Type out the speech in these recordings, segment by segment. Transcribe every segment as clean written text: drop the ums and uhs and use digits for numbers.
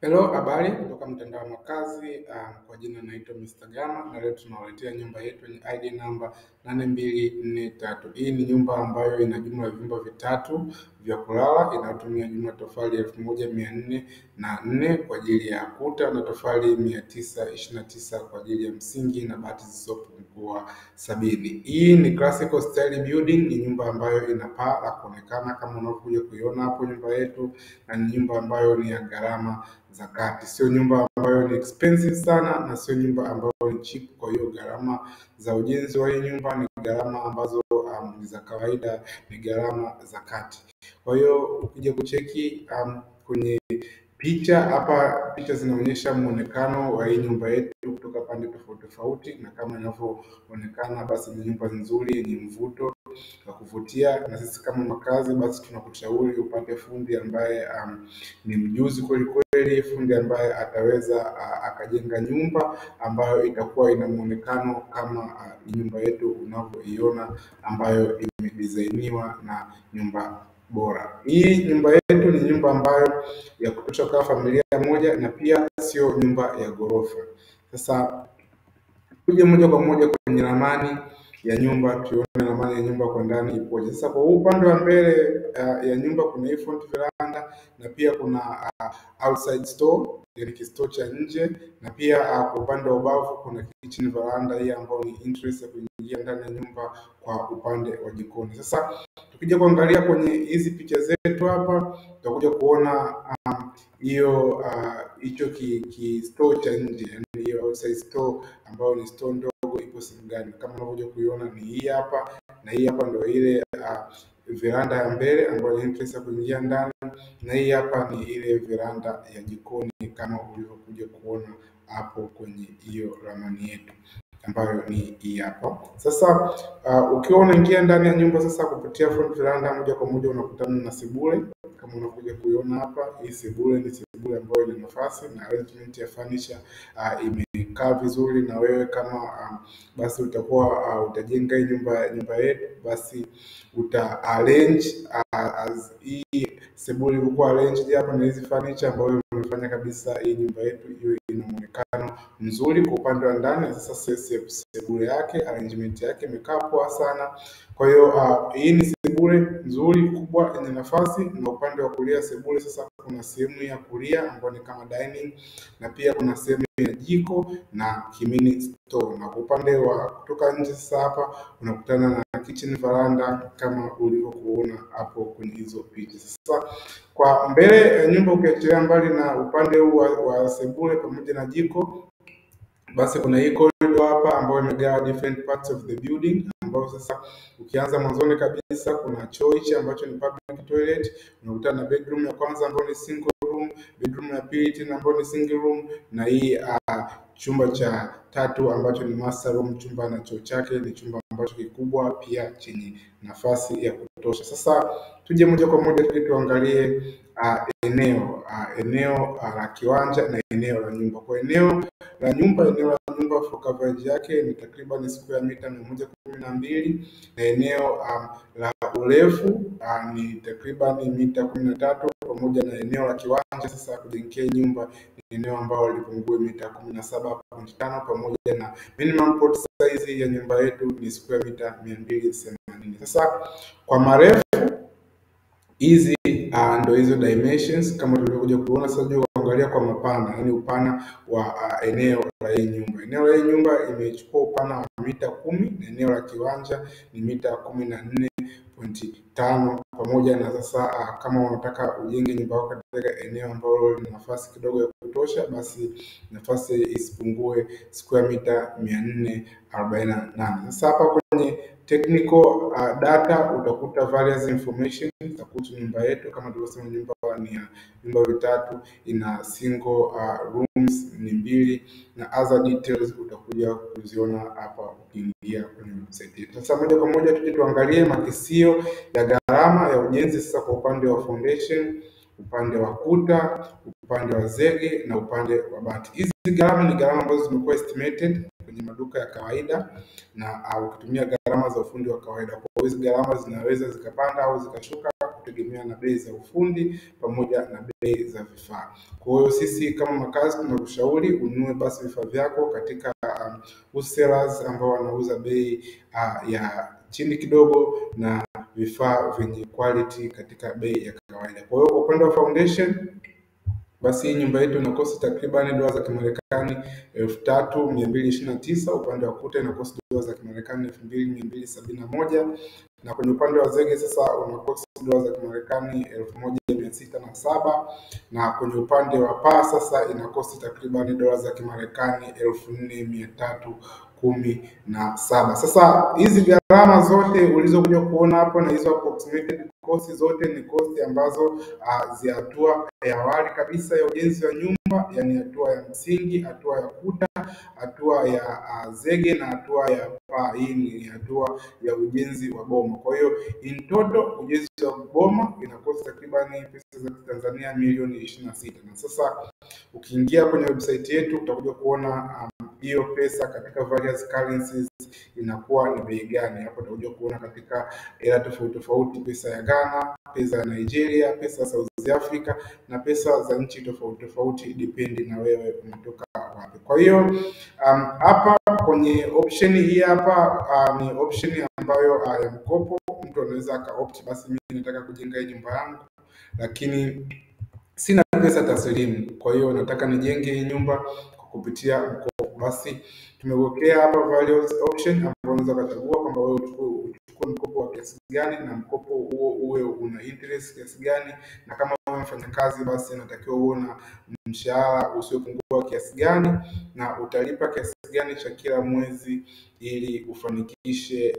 Hello, habari kutoka mtandao wa makazi. Kwa jina naitwa Mr. Gama na leo tunawaletea nyumba yetu yenye ID namba 8243. Hii ni nyumba ambayo ina jumla ya vyumba vitatu vya kulala, inatumia jumla tofali 1404 kwa ajili ya kuta na tofali 929 kwa ajili ya msingi na bati zisizopungua 70. Hii ni classical style building, ni nyumba ambayo ina paa la kuonekana kama unavyokuja kuiona hapo nyumba yetu, na ni nyumba ambayo ni ya gharama za kati. Sio nyumba ambayo ni expensive sana na sio nyumba ambayo ni cheap. Kwa hiyo gharama za ujenzi wa hii nyumba ni gharama ambazo ni za kawaida, ni gharama za kati. Kwa hiyo ukija kucheki kwenye picha hapa, picha zinaonyesha muonekano wa hii nyumba yetu kutoka pande tofauti tofauti, na kama inavyoonekana basi ni nyumba nzuri yenye mvuto wa kuvutia. Na sisi kama makazi basi tunakushauri upate fundi ambaye ni mjuzi kweli kweli, fundi ambaye ataweza akajenga nyumba ambayo itakuwa ina muonekano kama nyumba yetu unavyoiona, ambayo imedesainiwa na nyumba bora. Hii nyumba yetu ni nyumba ambayo ya kutosha kwa familia moja, na pia sio nyumba ya ghorofa. Sasa kuja moja kwa moja kwenye ramani ya nyumba, tuone ramani ya nyumba kwa ndani ipoje. Sasa kwa upande wa mbele ya nyumba kuna hii front veranda, na pia kuna outside store, yani store cha nje, na pia kwa upande wa ubavu kuna kitchen veranda hii ambayo ni interest ya kuingia ndani ya nyumba kwa upande wa jikoni. Sasa tukija kuangalia kwenye hizi picha zetu hapa, tutakuja kuona hiyo hicho ki store cha nje, yani hiyo outside store ambayo ni store ndogo ipo sehemu gani. Kama unavyokuja kuiona ni hii hapa, na hii hapa ndio ile veranda ya mbele ambayo ni entrance ya kuingia ndani, na hii hapa ni ile veranda ya jikoni kama ulivyokuja kuona hapo kwenye hiyo ramani yetu ambayo ni hii hapa. Sasa ukiwa unaingia ndani ya nyumba sasa kupitia front veranda, moja kwa moja unakutana na sebule kama unakuja kuiona hapa. Hii sebule ni sebule ambayo ina nafasi na arrangement ya furniture imekaa vizuri, na wewe kama basi utakuwa utajenga hii nyumba yetu, basi uta arrange hii sebule ilikuwa arranged hapa na hizi furniture ambayo imefanya kabisa hii nyumba yetu iwe ina muonekano mzuri kwa upande wa ndani. Sasa sebule yake arrangement yake imekaa poa sana. Kwa hiyo hii ni sebule nzuri kubwa yenye nafasi, na upande wa kulia sebule sasa kuna sehemu ya kulia ambayo ni kama dining, na pia kuna sehemu ya jiko na kimini store, na kwa upande wa kutoka nje sasa hapa unakutana na kitchen veranda kama ulivyokuona hapo kwenye hizo picha. Sasa kwa mbele ya nyumba ukiachilia mbali na upande huu wa sebule pamoja na jiko, basi kuna hii corridor hapa ambayo imegawa different parts of the building, ambayo sasa ukianza mwanzoni kabisa kuna choo hichi ambacho ni public toilet, unakutana na bedroom ya kwanza ambayo ni single room, bedroom ya pili tena ambayo ni single room, na hii chumba cha tatu ambacho ni master room. Chumba na choo chake ni chumba ambacho kikubwa pia chenye nafasi ya kutosha. Sasa tuje moja kwa moja tuangalie eneo la kiwanja na eneo la nyumba. Kwa eneo la nyumba for coverage yake ni takriban square mita 112, na eneo la urefu ni takriban mita 13, pamoja na eneo la kiwanja sasa kujengea nyumba ni eneo ambalo lipungue mita 17.5, pamoja na minimum plot size ya nyumba yetu ni square mita 280. Sasa kwa marefu hizi ndio hizo dimensions kama tulivyokuja kuona. Sasa kuangalia kwa mapana, yani upana wa eneo la hii nyumba. Eneo la hii nyumba imechukua upana wa mita 10, na eneo la kiwanja ni mita 14.5, pamoja na sasa kama unataka ujenge nyumba yako katika eneo ambalo lina nafasi kidogo ya kutosha, basi nafasi isipungue square mita 448. Sasa hapa kwenye technical data utakuta various information kuhusu nyumba yetu. Kama tulivyosema, nyumba ni ya vyumba vitatu, ina single rooms ni 2, na other details utakuja kuziona hapa ukiingia kwenye website yetu. Sasa moja kwa moja tuje tuangalie makisio ya gharama ya ujenzi sasa kwa upande wa foundation, upande wa kuta, upande wa zege na upande wa bati. Hizi gharama ni gharama ambazo zimekuwa estimated kwenye maduka ya kawaida, na ukitumia gharama za ufundi wa kawaida. Kwa hiyo hizi gharama zinaweza zikapanda au zikashuka kutegemea na bei za ufundi pamoja na bei za vifaa. Kwa hiyo sisi kama makazi tunakushauri ununue basi vifaa vyako katika wholesalers ambao wanauza bei ya chini kidogo na vifaa vyenye quality katika bei ya kawaida. Kwa hiyo kwa upande wa foundation, basi hii nyumba yetu inakosti takriban dola za Kimarekani 3229. Upande wa kuta inakosti dola za Kimarekani 2271, na kwenye upande wa zege sasa unakosti dola za Kimarekani 1607, na kwenye upande wa paa sasa inakosti takriban dola za Kimarekani 4317. Sasa hizi gharama zote ulizokuja kuona hapo na hizo approximated cost zote ni cost ambazo zi hatua ya awali kabisa ya ujenzi wa nyumba, yani hatua ya msingi, hatua ya kuta, hatua ya zege na hatua ya paa. Hii ni hatua ya ujenzi wa boma. Kwa hiyo in total ujenzi wa boma inakosa takriban pesa za Tanzania milioni 26. Na sasa ukiingia kwenye website yetu utakuja kuona hiyo pesa katika various currencies inakuwa ni bei gani. Hapo utakuja kuona katika hela tofauti tofauti, pesa ya Ghana, pesa ya Nigeria, pesa ya South Africa na pesa za nchi tofauti tofauti, depend na wewe umetoka wapi. Kwa hiyo hapa kwenye option hii hapa ni option ambayo ya mkopo. Mtu anaweza akaopt, basi mimi nataka kujenga hii nyumba yangu lakini sina pesa taslimu, kwa hiyo nataka nijenge hii nyumba kwa kupitia mkopo. Basi tumewekea hapa various option ambapo unaweza kuchagua kwamba wewe uchukue mkopo wa kiasi gani na mkopo huo uwe una interest kiasi gani, na kama wewe mfanyakazi basi unatakiwa uwe na mshahara usiopungua kiasi gani na utalipa kiasi gani cha kila mwezi ili ufanikishe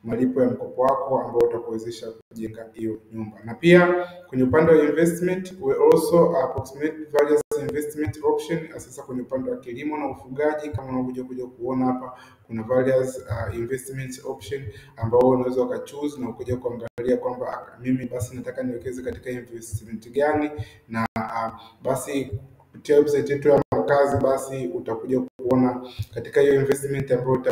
malipo ya mkopo wako ambao utakuwezesha kujenga hiyo nyumba. Na pia kwenye upande wa investment we also approximate various investment option. Sasa kwenye upande wa kilimo na ufugaji, kama unakuja kuona hapa, kuna various investment option ambao unaweza ukachoose na ukuja kuangalia kwamba mimi basi nataka niwekeze katika investment gani, na basi kupitia website yetu ya makazi basi utakuja kuona katika hiyo investment ambayo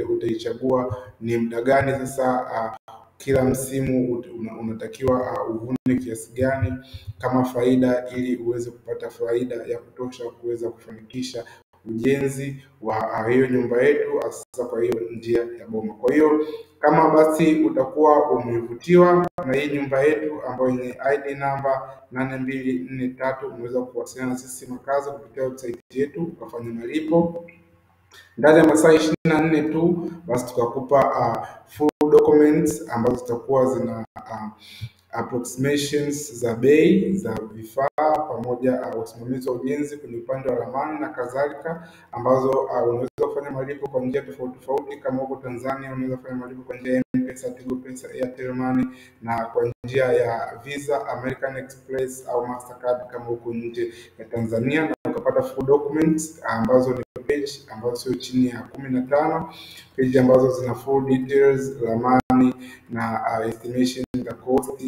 utaichagua ni muda gani sasa kila msimu unatakiwa uvune kiasi gani kama faida, ili uweze kupata faida ya kutosha kuweza kufanikisha ujenzi wa hiyo nyumba yetu hasa kwa hiyo njia ya boma. Kwa hiyo kama basi utakuwa umevutiwa na hii nyumba yetu ambayo yenye ID namba 8243, unaweza kuwasiliana na sisi makazi kupitia website yetu ukafanya malipo ndani ya masaa 24 tu, basi tukakupa full documents ambazo zitakuwa zina approximations za bei za vifaa pamoja usimamizi wa ujenzi kwenye upande wa Ramani na kadhalika, ambazo unaweza kufanya malipo kwa njia tofauti tofauti. Kama huko Tanzania unaweza kufanya malipo kwa njia ya M-Pesa, Tigo Pesa, Airtel Money, na kwa njia ya Visa, American Express au Mastercard kama huko nje ya Tanzania, na ukapata full documents ambazo ni page ambazo sio chini ya 15, page ambazo zina full details, Ramani na estimation ya cost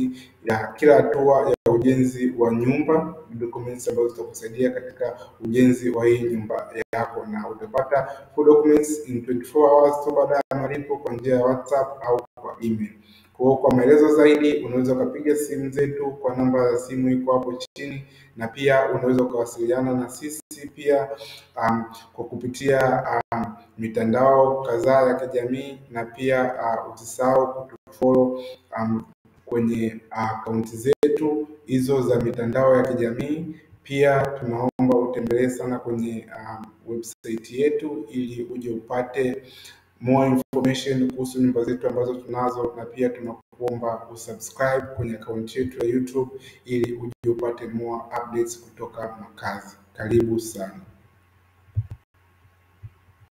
ya kila hatua ya ujenzi wa nyumba, documents ambazo zitakusaidia katika ujenzi wa hii nyumba yako, na utapata full documents in 24 hours tu baada ya malipo kwa njia ya WhatsApp au kwa email. Kwa maelezo zaidi unaweza ukapiga simu zetu kwa namba za simu iko hapo chini, na pia unaweza ukawasiliana na sisi pia kwa kupitia mitandao kadhaa ya kijamii, na pia usisahau kutufollow kwenye akaunti zetu hizo za mitandao ya kijamii. Pia tunaomba utembelee sana kwenye website yetu ili uje upate more information kuhusu nyumba zetu ambazo tunazo, na pia tunakuomba usubscribe kwenye akaunti yetu ya YouTube ili uje upate more updates kutoka makazi. Karibu sana.